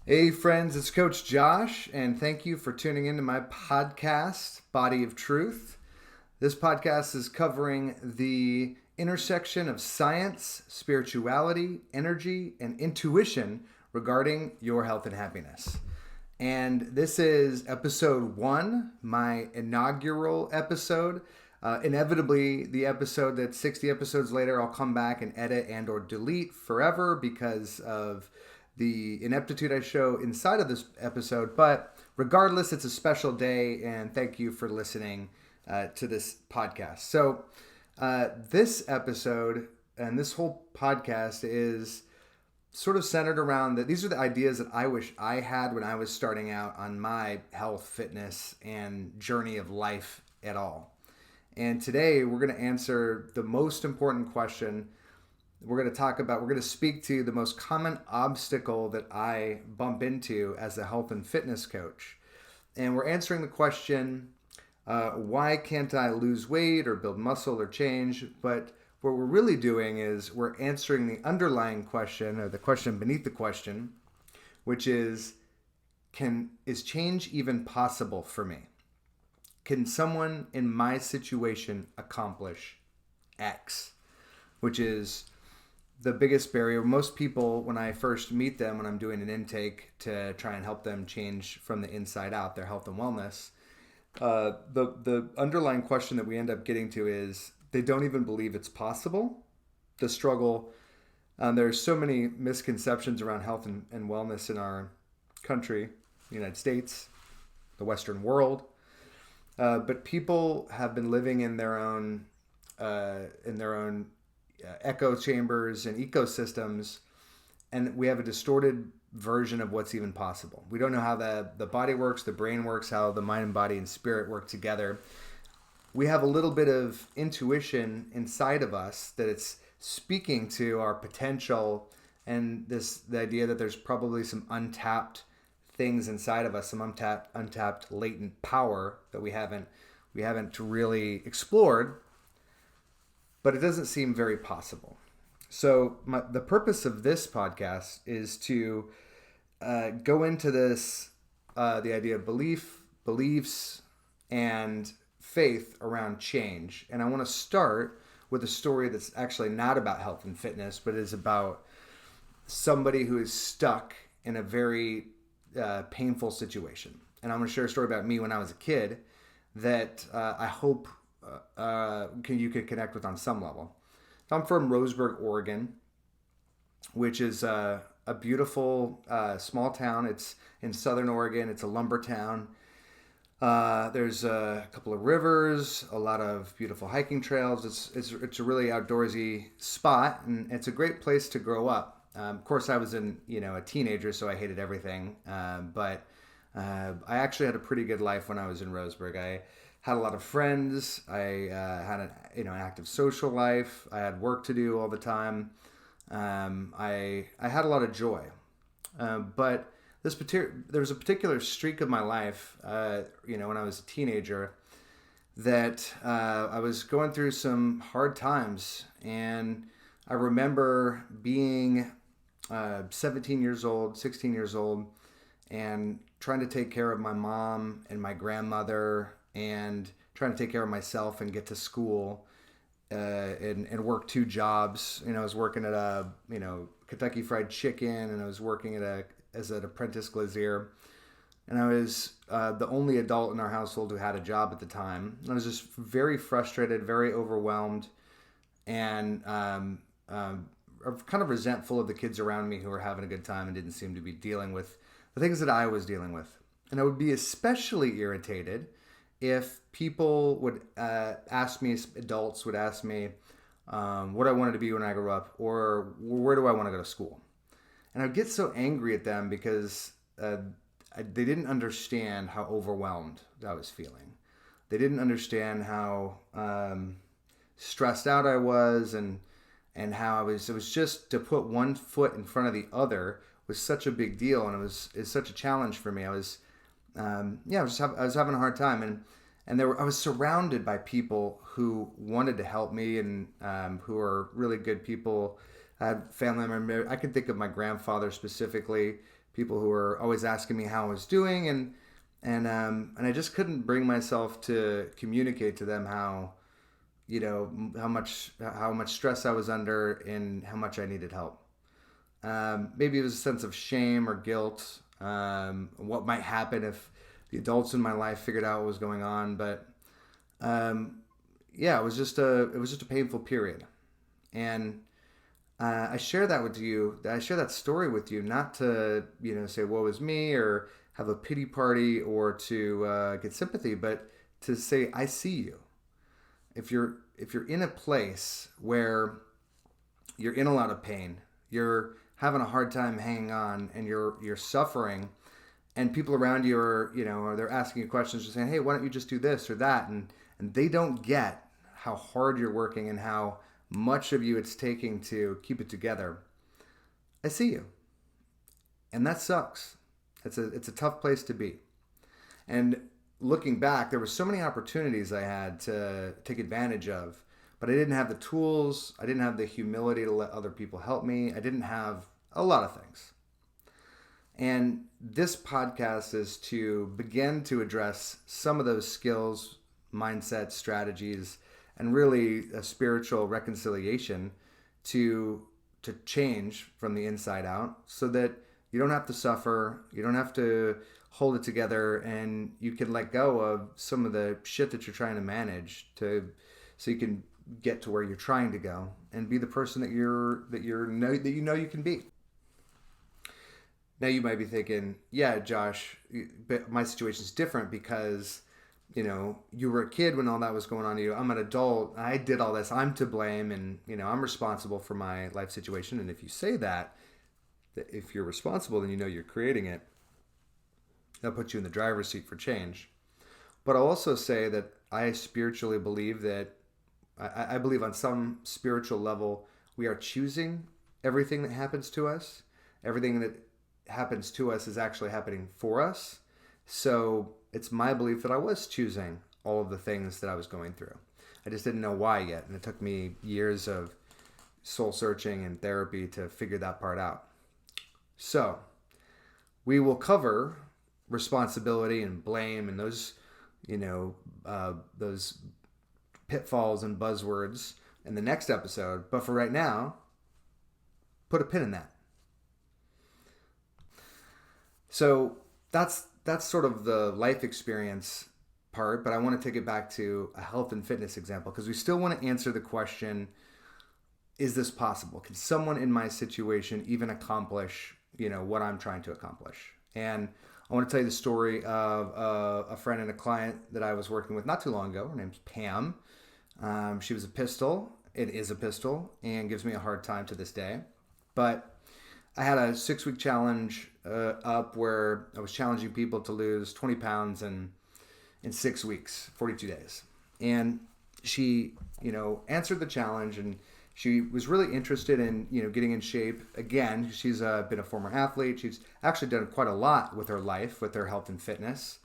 Hey, friends, it's Coach Josh, and thank you for tuning into my podcast, Body of Truth. This podcast is covering the intersection of science, spirituality, energy, and intuition regarding your health and happiness. And this is episode one, my inaugural episode. Inevitably, the episode that's 60 episodes later, I'll come back and edit and or delete forever because of the ineptitude I show inside of this episode. But regardless, it's a special day, and thank you for listening to this podcast. So, this episode and this whole podcast is sort of centered around that these are the ideas that I wish I had when I was starting out on my health, fitness, and journey of life at all. And today we're going to answer the most important question. We're going to speak to the most common obstacle that I bump into as a health and fitness coach. And we're answering the question, why can't I lose weight or build muscle or change? But what we're really doing is we're answering the underlying question, or the question beneath the question, which is, is change even possible for me? Can someone in my situation accomplish X? Which is the biggest barrier. Most people, when I first meet them, when I'm doing an intake to try and help them change from the inside out, their health and wellness, the underlying question that we end up getting to is they don't even believe it's possible. The struggle. There's so many misconceptions around health and wellness in our country, the United States, the Western world. But people have been living in their own echo chambers and ecosystems, and we have a distorted version of what's even possible. We don't know how the body works, the brain works, how the mind and body and spirit work together. We have a little bit of intuition inside of us that it's speaking to our potential, and the idea that there's probably some untapped things inside of us, some untapped latent power that we haven't really explored, but it doesn't seem very possible. So the purpose of this podcast is to go into this, the idea of beliefs, and faith around change. And I want to start with a story that's actually not about health and fitness, but is about somebody who is stuck in a very painful situation. And I'm going to share a story about me when I was a kid that I hope you could connect with on some level. So I'm from Roseburg, Oregon, which is a beautiful small town. It's in southern Oregon. It's a lumber town. There's a couple of rivers, a lot of beautiful hiking trails. It's a really outdoorsy spot, and it's a great place to grow up. Of course, I was a teenager, so I hated everything. But I actually had a pretty good life when I was in Roseburg. I had a lot of friends. I had an active social life. I had work to do all the time. I had a lot of joy. But there was a particular streak of my life, when I was a teenager, that I was going through some hard times, and I remember being 17 years old, 16 years old, and trying to take care of my mom and my grandmother, and trying to take care of myself and get to school, and work two jobs. I was working at a Kentucky Fried Chicken, and I was working as an apprentice glazier, and I was the only adult in our household who had a job at the time. I was just very frustrated, very overwhelmed, and kind of resentful of the kids around me who were having a good time and didn't seem to be dealing with the things that I was dealing with. And I would be especially irritated if people would adults would ask me what I wanted to be when I grew up, or where do I want to go to school. And I'd get so angry at them because they didn't understand how overwhelmed I was feeling. They didn't understand how stressed out I was, and how it was just to put one foot in front of the other was such a big deal, and it's such a challenge for me. I was having a hard time, and I was surrounded by people who wanted to help me, and who are really good people. I had family members. I can think of my grandfather specifically, people who were always asking me how I was doing, and I just couldn't bring myself to communicate to them how, how much stress I was under and how much I needed help. Maybe it was a sense of shame or guilt. What might happen if the adults in my life figured out what was going on, but yeah, it was just a painful period, and I share that with you. I share that story with you, not to say woe is me or have a pity party or to get sympathy, but to say I see you. If you're in a place where you're in a lot of pain, you're having a hard time hanging on, and you're suffering, and people around you are or they're asking you questions, just saying, hey, why don't you just do this or that, and they don't get how hard you're working and how much of you it's taking to keep it together. I see you, and that sucks. It's a tough place to be. And looking back, there were so many opportunities I had to take advantage of, but I didn't have the tools. I didn't have the humility to let other people help me. I didn't have a lot of things. And this podcast is to begin to address some of those skills, mindset, strategies, and really a spiritual reconciliation to change from the inside out, so that you don't have to suffer, you don't have to hold it together, and you can let go of some of the shit that you're trying to manage so you can get to where you're trying to go and be the person that you know you can be. Now you might be thinking, yeah, Josh, but my situation's different because you were a kid when all that was going on to you. I'm an adult. I did all this. I'm to blame, and I'm responsible for my life situation. And if you say that if you're responsible, then you're creating it. That'll put you in the driver's seat for change. But I'll also say that I spiritually believe that I believe on some spiritual level we are choosing everything that happens to us. Everything that happens to us is actually happening for us. So it's my belief that I was choosing all of the things that I was going through. I just didn't know why yet. And it took me years of soul searching and therapy to figure that part out. So we will cover responsibility and blame and those pitfalls and buzzwords in the next episode. But for right now, put a pin in that. So that's sort of the life experience part, but I want to take it back to a health and fitness example because we still want to answer the question, is this possible? Can someone in my situation even accomplish, what I'm trying to accomplish? And I want to tell you the story of a friend and a client that I was working with not too long ago. Her name's Pam. She was a pistol. It is a pistol and gives me a hard time to this day. But I had a 6-week challenge up where I was challenging people to lose 20 pounds in 6 weeks, 42 days. And she, answered the challenge, and she was really interested in, getting in shape. Again, she's been a former athlete. She's actually done quite a lot with her life, with her health and fitness.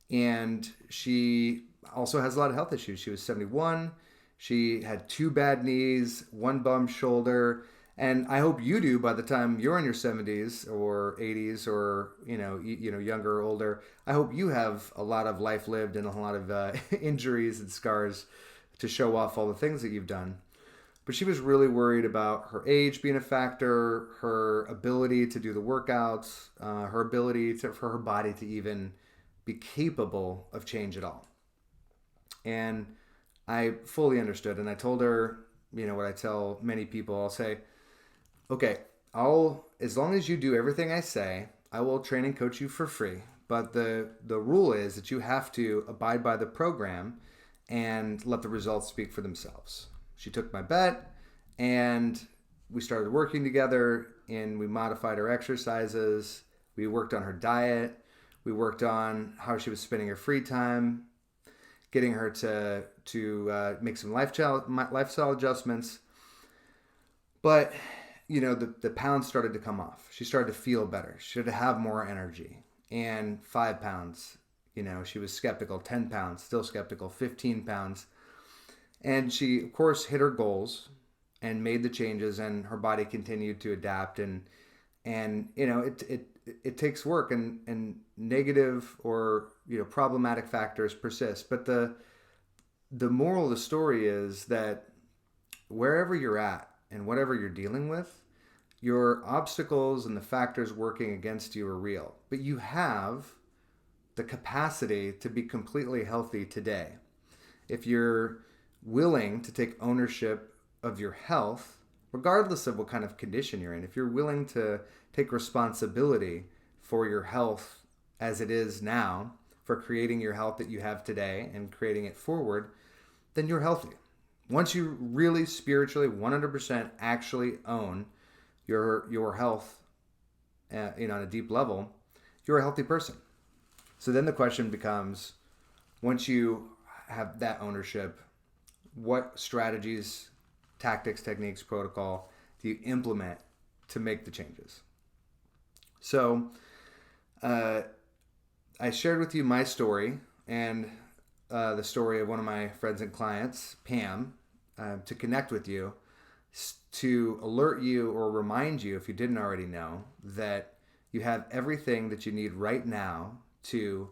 And she also has a lot of health issues. She was 71. She had 2 bad knees, 1 bum shoulder. And I hope you do by the time you're in your 70s or 80s or, younger or older. I hope you have a lot of life lived and a lot of injuries and scars to show off all the things that you've done. But she was really worried about her age being a factor, her ability to do the workouts, her ability for her body to even be capable of change at all. And I fully understood. And I told her, what I tell many people, I'll say, okay, as long as you do everything I say, I will train and coach you for free. But the rule is that you have to abide by the program and let the results speak for themselves. She took my bet, and we started working together, and we modified her exercises. We worked on her diet. We worked on how she was spending her free time, getting her to make some lifestyle adjustments. But the pounds started to come off. She started to feel better. She started to have more energy. And 5 pounds, she was skeptical. 10 pounds, still skeptical. 15 pounds. And she, of course, hit her goals and made the changes, and her body continued to adapt. And And it takes work, and negative or problematic factors persist. But the moral of the story is that wherever you're at and whatever you're dealing with, your obstacles and the factors working against you are real. But you have the capacity to be completely healthy today. If you're willing to take ownership of your health, regardless of what kind of condition you're in, if you're willing to take responsibility for your health as it is now, for creating your health that you have today and creating it forward, then you're healthy. Once you really spiritually 100% actually own your health on a deep level, you're a healthy person. So then the question becomes, once you have that ownership, what strategies, tactics, techniques, protocol do you implement to make the changes? So I shared with you my story and the story of one of my friends and clients, Pam, to connect with you, to alert you or remind you, if you didn't already know, that you have everything that you need right now to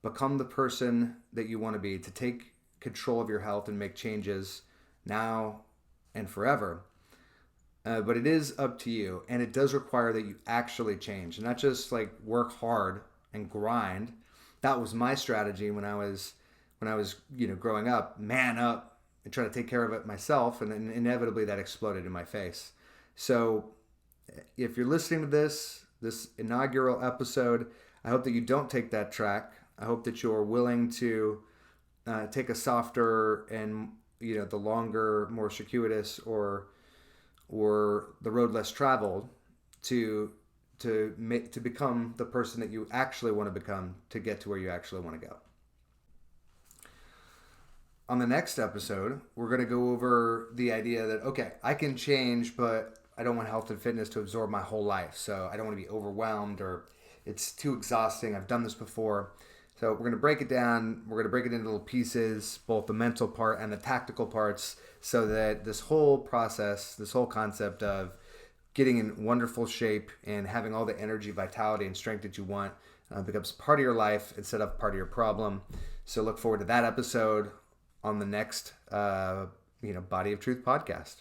become the person that you want to be, to take control of your health and make changes now and forever. But it is up to you, and it does require that you actually change, and not just like work hard and grind. That was my strategy when I was growing up. Man up and try to take care of it myself, and then inevitably that exploded in my face. So if you're listening to this inaugural episode, I hope that you don't take that track. I hope that you're willing to take a softer and the longer, more circuitous or the road less traveled to become the person that you actually want to become, to get to where you actually want to go. On the next episode, we're going to go over the idea that, okay, I can change, but I don't want health and fitness to absorb my whole life. So I don't want to be overwhelmed, or it's too exhausting. I've done this before. So we're going to break it down. We're going to break it into little pieces, both the mental part and the tactical parts, so that this whole process, this whole concept of getting in wonderful shape and having all the energy, vitality, and strength that you want becomes part of your life instead of part of your problem. So look forward to that episode on the next Body of Truth podcast.